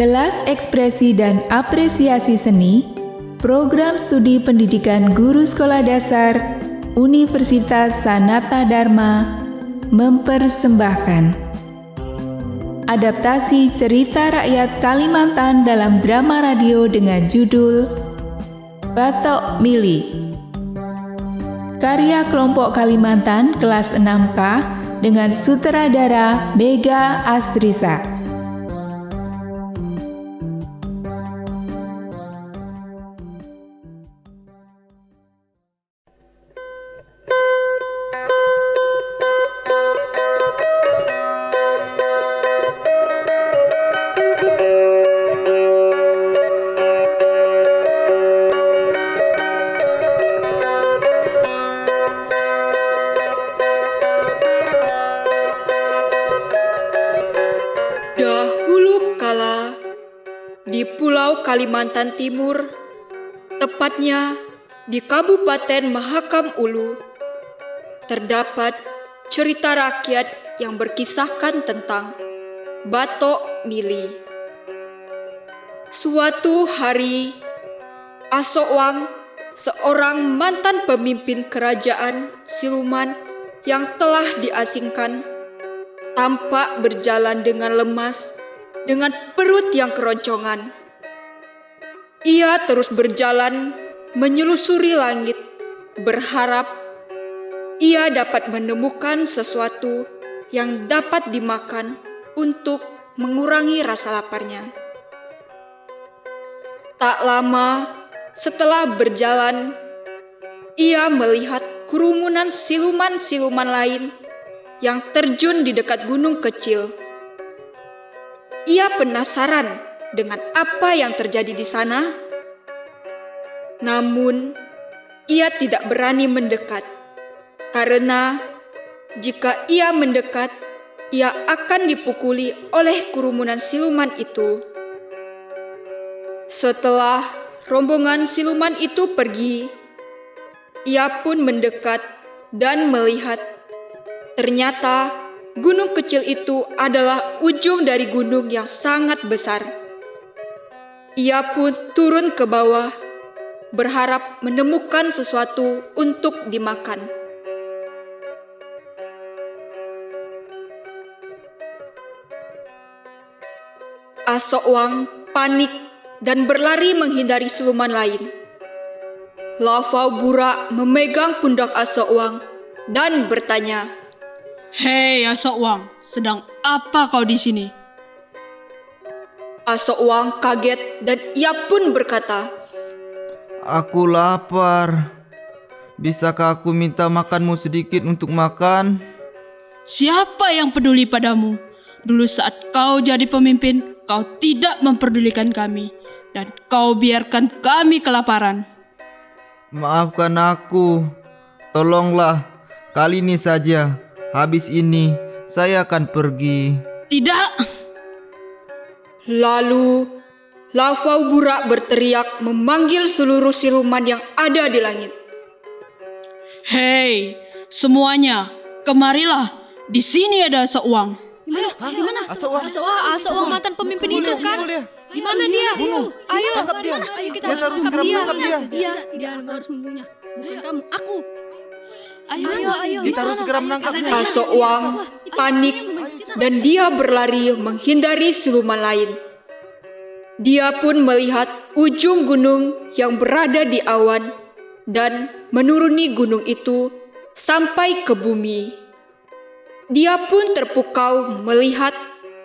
Kelas Ekspresi dan Apresiasi Seni, Program Studi Pendidikan Guru Sekolah Dasar Universitas Sanata Dharma mempersembahkan adaptasi cerita rakyat Kalimantan dalam drama radio dengan judul Batok Mili. Karya kelompok Kalimantan kelas 6K dengan sutradara Mega Astrisa. Dahulu kala, di Pulau Kalimantan Timur, tepatnya di Kabupaten Mahakam Ulu, terdapat cerita rakyat yang berkisahkan tentang Batok Mili. Suatu hari, Asowang, seorang mantan pemimpin kerajaan siluman yang telah diasingkan, tampak berjalan dengan lemas, dengan perut yang keroncongan. Ia terus berjalan menyelusuri langit, berharap ia dapat menemukan sesuatu yang dapat dimakan untuk mengurangi rasa laparnya. Tak lama setelah berjalan, ia melihat kerumunan siluman-siluman lain yang terjun di dekat gunung kecil. Ia penasaran dengan apa yang terjadi di sana. Namun, ia tidak berani mendekat, karena jika ia mendekat, ia akan dipukuli oleh kerumunan siluman itu. Setelah rombongan siluman itu pergi, ia pun mendekat dan melihat ternyata gunung kecil itu adalah ujung dari gunung yang sangat besar. Ia pun turun ke bawah, berharap menemukan sesuatu untuk dimakan. Asowang panik dan berlari menghindari siluman lain. Lavau Burak memegang pundak Asowang dan bertanya, "Hei Asowang, sedang apa kau di sini?" Asowang kaget dan ia pun berkata, "Aku lapar. Bisakah aku minta makanmu sedikit untuk makan?" "Siapa yang peduli padamu? Dulu saat kau jadi pemimpin, kau tidak memperdulikan kami, dan kau biarkan kami kelaparan." "Maafkan aku. Tolonglah, kali ini saja. Habis ini, saya akan pergi." "Tidak!" Lalu, Lavau Burak berteriak memanggil seluruh siluman yang ada di langit. "Hei, semuanya, kemarilah. Di sini ada Asowang." Gimana? Asowang Mantan pemimpin itu kan? Di mana dia? Ayo, Tangkap dia. Ayo kita Kita harus tangkap segera dia. menangkap dia. Dia harus membunuhnya. Bukan kamu, aku. Ayo. Kita harus segera menangkapnya. Asowang panik dan dia berlari menghindari siluman lain. Dia pun melihat ujung gunung yang berada di awan dan menuruni gunung itu sampai ke bumi. Dia pun terpukau melihat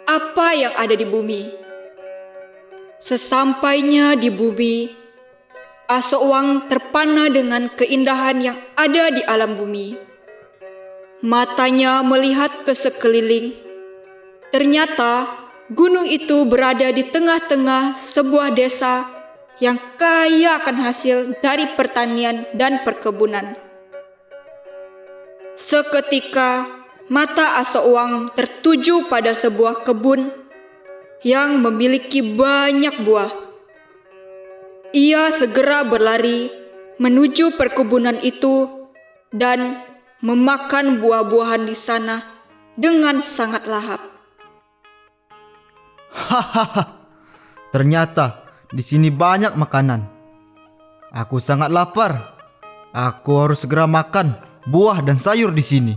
apa yang ada di bumi. Sesampainya di bumi, Asowang terpana dengan keindahan yang ada di alam bumi. Matanya melihat ke sekeliling. Ternyata gunung itu berada di tengah-tengah sebuah desa yang kaya akan hasil dari pertanian dan perkebunan. Seketika mata Asowang tertuju pada sebuah kebun yang memiliki banyak buah. Ia segera berlari menuju perkebunan itu dan memakan buah-buahan di sana dengan sangat lahap. Hahaha, Ternyata di sini banyak makanan. Aku sangat lapar. Aku harus segera makan buah dan sayur di sini.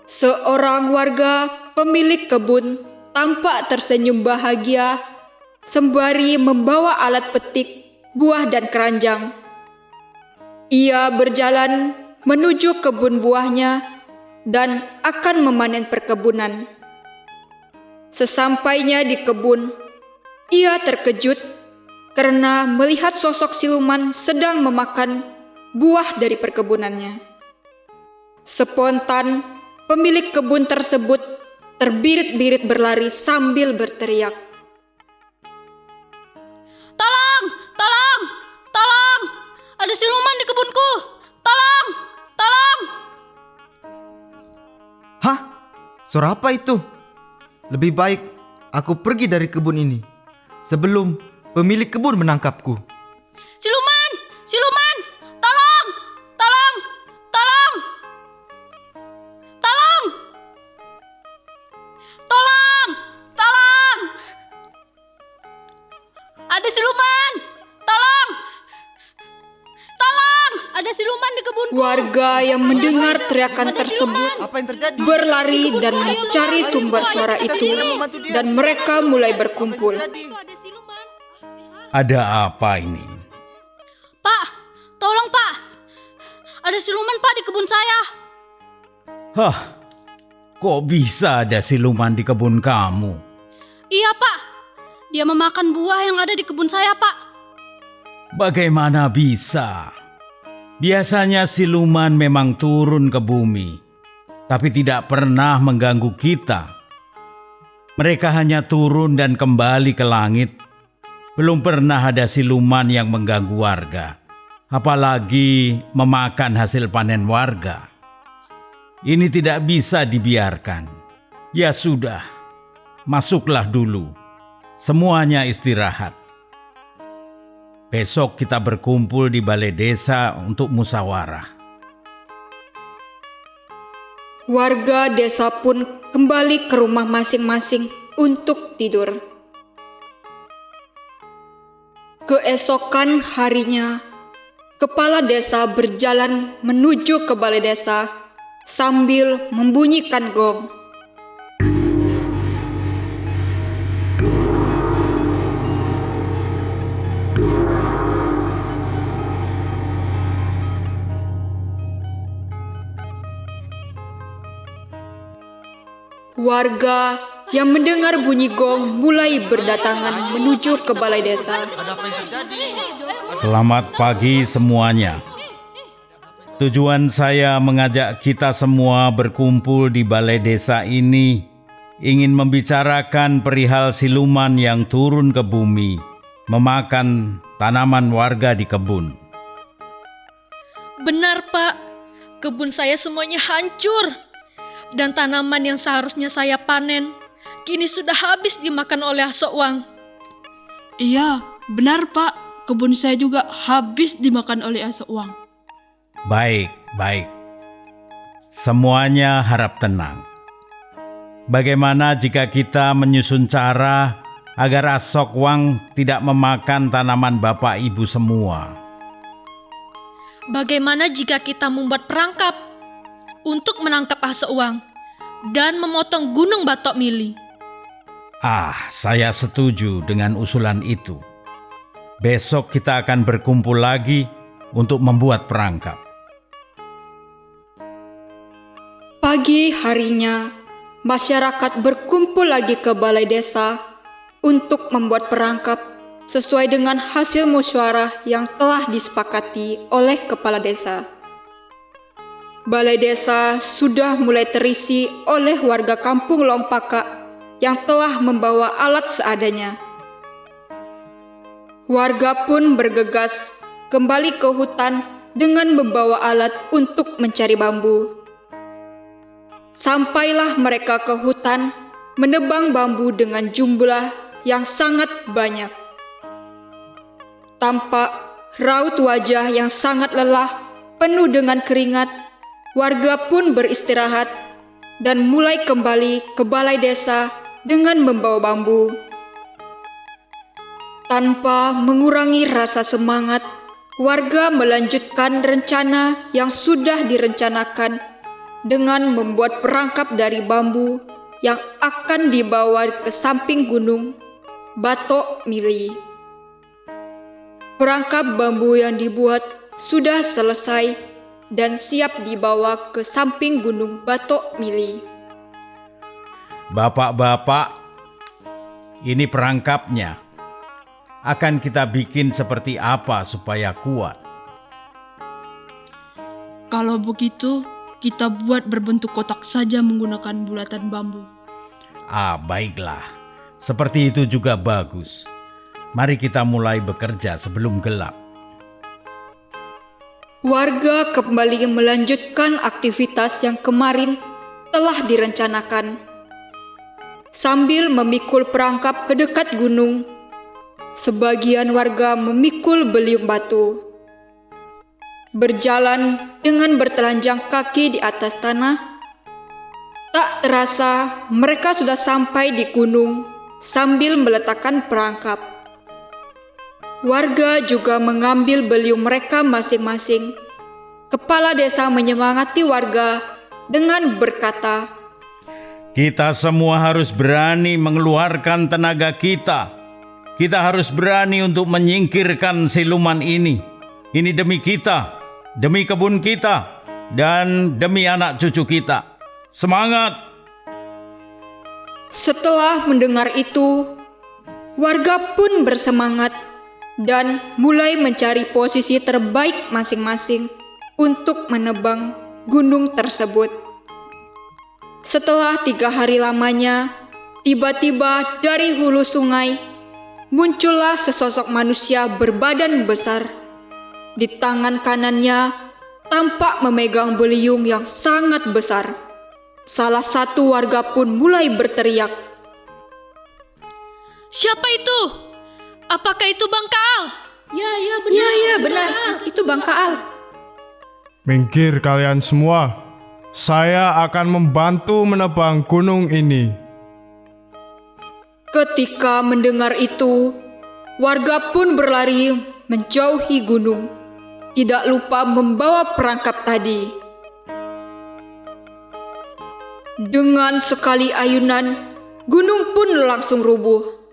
Seorang warga pemilik kebun tampak tersenyum bahagia sembari membawa alat petik, buah dan keranjang. Ia berjalan menuju kebun buahnya dan akan memanen perkebunan. Sesampainya di kebun, ia terkejut karena melihat sosok siluman sedang memakan buah dari perkebunannya. Spontan, pemilik kebun tersebut terbirit-birit berlari sambil berteriak, Tolong! Tolong! Tolong! Ada siluman di kebunku! Tolong! Tolong! Hah? Suara apa itu? Lebih baik aku pergi dari kebun ini sebelum pemilik kebun menangkapku. Siluman! Siluman! Tolong! Tolong! Tolong! Tolong! Tolong! Tolong! Ada siluman! Tolong! Tolong! Ada siluman di kebunku. Warga yang mendengar teriakan tersebut Apa yang terjadi? berlari dan mencari sumber suara itu, dan mereka mulai berkumpul. Ada siluman. Ada apa ini? Pak, tolong Pak. Ada siluman Pak di kebun saya. Hah, kok bisa ada siluman di kebun kamu? Iya Pak, dia memakan buah yang ada di kebun saya Pak. Bagaimana bisa? Biasanya siluman memang turun ke bumi, tapi tidak pernah mengganggu kita. Mereka hanya turun dan kembali ke langit. Belum pernah ada siluman yang mengganggu warga, apalagi memakan hasil panen warga. Ini tidak bisa dibiarkan. Ya sudah, masuklah dulu. Semuanya istirahat. Besok kita berkumpul di balai desa untuk musyawarah. Warga desa pun kembali ke rumah masing-masing untuk tidur. Keesokan harinya, kepala desa berjalan menuju ke balai desa sambil membunyikan gong. Warga yang mendengar bunyi gong mulai berdatangan menuju ke balai desa. Selamat pagi semuanya. Tujuan saya mengajak kita semua berkumpul di balai desa ini ingin membicarakan perihal siluman yang turun ke bumi, memakan tanaman warga di kebun. Benar Pak, kebun saya semuanya hancur. Dan tanaman yang seharusnya saya panen, kini sudah habis dimakan oleh Asokwan. Iya, benar Pak. Kebun saya juga habis dimakan oleh Asokwan. Baik. Semuanya harap tenang. Bagaimana jika kita menyusun cara agar Asokwan tidak memakan tanaman Bapak Ibu semua? Bagaimana jika kita membuat perangkap untuk menangkap Asokwan dan memotong gunung Batok Mili? Saya setuju dengan usulan itu. Besok kita akan berkumpul lagi untuk membuat perangkap. Pagi harinya, masyarakat berkumpul lagi ke balai desa untuk membuat perangkap sesuai dengan hasil musyawarah yang telah disepakati oleh kepala desa. Balai desa sudah mulai terisi oleh warga kampung Lompaka yang telah membawa alat seadanya. Warga pun bergegas kembali ke hutan dengan membawa alat untuk mencari bambu. Sampailah mereka ke hutan menebang bambu dengan jumlah yang sangat banyak. Tampak raut wajah yang sangat lelah, penuh dengan keringat. Warga pun beristirahat dan mulai kembali ke balai desa dengan membawa bambu. Tanpa mengurangi rasa semangat, warga melanjutkan rencana yang sudah direncanakan dengan membuat perangkap dari bambu yang akan dibawa ke samping gunung Batok Mili. Perangkap bambu yang dibuat sudah selesai dan siap dibawa ke samping gunung Batok Mili. Bapak-bapak, ini perangkapnya. Akan kita bikin seperti apa supaya kuat? Kalau begitu, kita buat berbentuk kotak saja menggunakan bulatan bambu. Baiklah. Seperti itu juga bagus. Mari kita mulai bekerja sebelum gelap. Warga kembali melanjutkan aktivitas yang kemarin telah direncanakan. Sambil memikul perangkap ke dekat gunung, sebagian warga memikul beliung batu. Berjalan dengan bertelanjang kaki di atas tanah, tak terasa mereka sudah sampai di gunung sambil meletakkan perangkap. Warga juga mengambil beliung mereka masing-masing. Kepala desa menyemangati warga dengan berkata, Kita semua harus berani mengeluarkan tenaga kita. Kita harus berani untuk menyingkirkan siluman ini. Ini demi kita, demi kebun kita, dan demi anak cucu kita. Semangat! Setelah mendengar itu, warga pun bersemangat dan mulai mencari posisi terbaik masing-masing untuk menebang gunung tersebut. Setelah 3 hari lamanya, tiba-tiba dari hulu sungai muncullah sesosok manusia berbadan besar. Di tangan kanannya tampak memegang beliung yang sangat besar. Salah satu warga pun mulai berteriak, Siapa itu? Apakah itu Bang Kaal? Ya benar, itu Bang Kaal. Minggir kalian semua. Saya akan membantu menebang gunung ini. Ketika mendengar itu, warga pun berlari menjauhi gunung, tidak lupa membawa perangkap tadi. Dengan sekali ayunan, gunung pun langsung rubuh.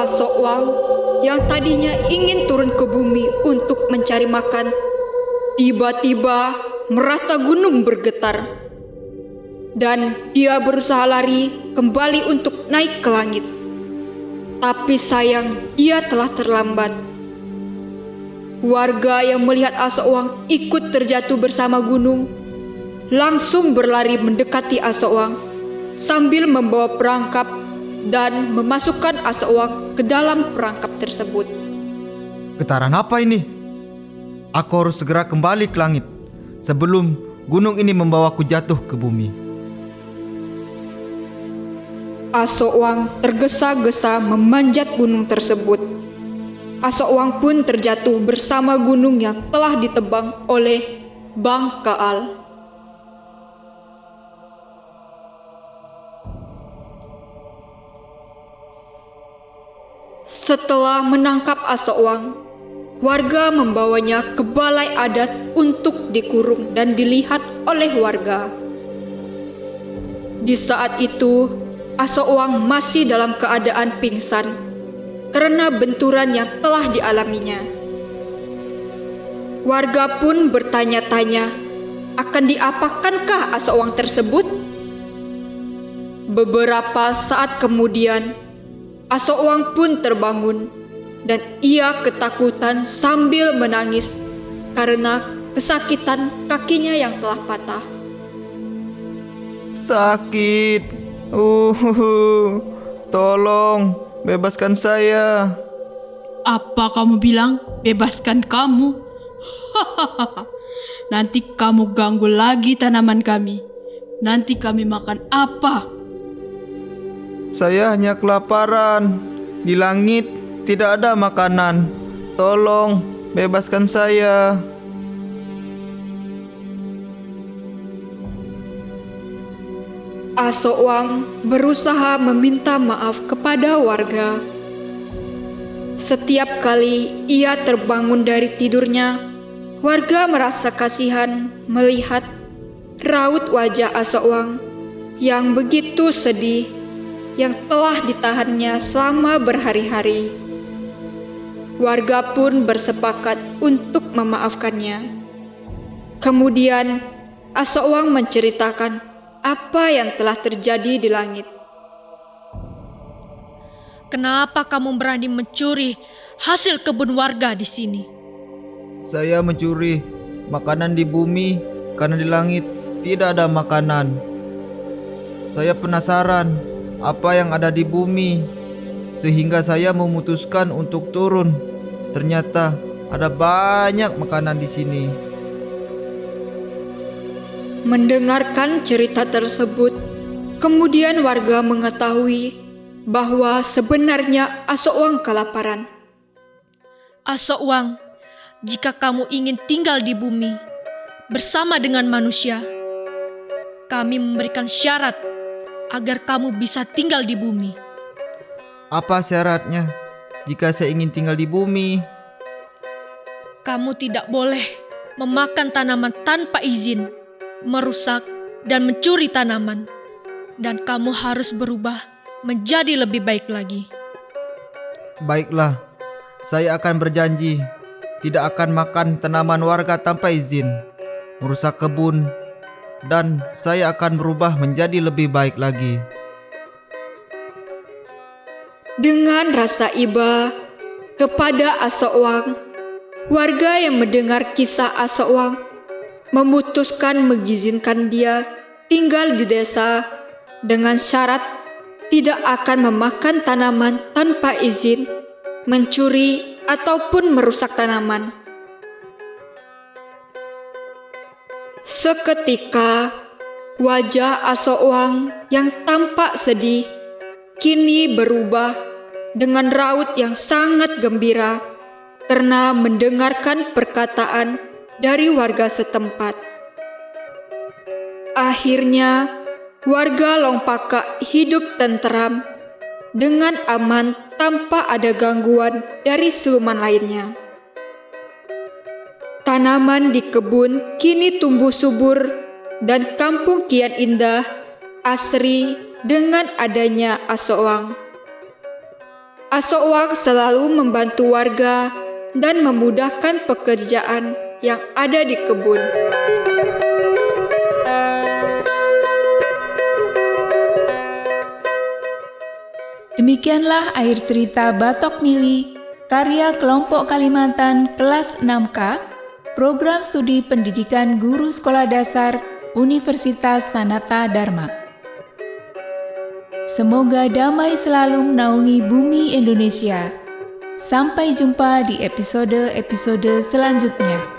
Asokwang yang tadinya ingin turun ke bumi untuk mencari makan, tiba-tiba merasa gunung bergetar. Dan dia berusaha lari kembali untuk naik ke langit. Tapi sayang, dia telah terlambat. Warga yang melihat Asokwang ikut terjatuh bersama gunung langsung berlari mendekati Asokwang sambil membawa perangkap dan memasukkan Asokwang ke dalam perangkap tersebut. Getaran apa ini? Aku harus segera kembali ke langit sebelum gunung ini membawaku jatuh ke bumi. Asokwang tergesa-gesa memanjat gunung tersebut. Asokwang pun terjatuh bersama gunung yang telah ditebang oleh Bang Kaal. Setelah menangkap Asokwang, warga membawanya ke balai adat untuk dikurung dan dilihat oleh warga. Di saat itu, Asokwang masih dalam keadaan pingsan karena benturan yang telah dialaminya. Warga pun bertanya-tanya, akan diapakankah Asokwang tersebut? Beberapa saat kemudian, Asokwang pun terbangun dan ia ketakutan sambil menangis karena kesakitan kakinya yang telah patah. Sakit. Tolong bebaskan saya. Apa kamu bilang? Bebaskan kamu? Nanti kamu ganggu lagi tanaman kami. Nanti kami makan apa? Saya hanya kelaparan. Di langit tidak ada makanan. Tolong bebaskan saya. Asokwang berusaha meminta maaf kepada warga. Setiap kali ia terbangun dari tidurnya, warga merasa kasihan melihat raut wajah Asokwang yang begitu sedih yang telah ditahannya selama berhari-hari. Warga pun bersepakat untuk memaafkannya. Kemudian Asokwang menceritakan apa yang telah terjadi di langit. Kenapa kamu berani mencuri hasil kebun warga di sini? Saya mencuri makanan di bumi karena di langit tidak ada makanan. Saya penasaran apa yang ada di bumi sehingga saya memutuskan untuk turun. Ternyata ada banyak makanan di sini. Mendengarkan cerita tersebut, kemudian warga mengetahui bahwa sebenarnya Asokwang kelaparan. Asokwang, jika kamu ingin tinggal di bumi bersama dengan manusia, kami memberikan syarat agar kamu bisa tinggal di bumi. Apa syaratnya jika saya ingin tinggal di bumi? Kamu tidak boleh memakan tanaman tanpa izin, merusak dan mencuri tanaman, dan kamu harus berubah menjadi lebih baik lagi. Baiklah, saya akan berjanji tidak akan makan tanaman warga tanpa izin, merusak kebun, dan saya akan berubah menjadi lebih baik lagi. Dengan rasa iba kepada Asokwang, warga yang mendengar kisah Asokwang memutuskan mengizinkan dia tinggal di desa dengan syarat tidak akan memakan tanaman tanpa izin, mencuri ataupun merusak tanaman. Seketika wajah Asokwang yang tampak sedih kini berubah dengan raut yang sangat gembira karena mendengarkan perkataan dari warga setempat. Akhirnya, warga Longpaka hidup tenteram dengan aman tanpa ada gangguan dari siluman lainnya. Tanaman di kebun kini tumbuh subur dan kampung kian indah, asri dengan adanya Asokwang. Asokwang selalu membantu warga dan memudahkan pekerjaan yang ada di kebun. Demikianlah akhir cerita Batok Mili, karya kelompok Kalimantan kelas 6K, program studi pendidikan guru sekolah dasar Universitas Sanata Dharma. Semoga damai selalu menaungi bumi Indonesia. Sampai jumpa di episode-episode selanjutnya.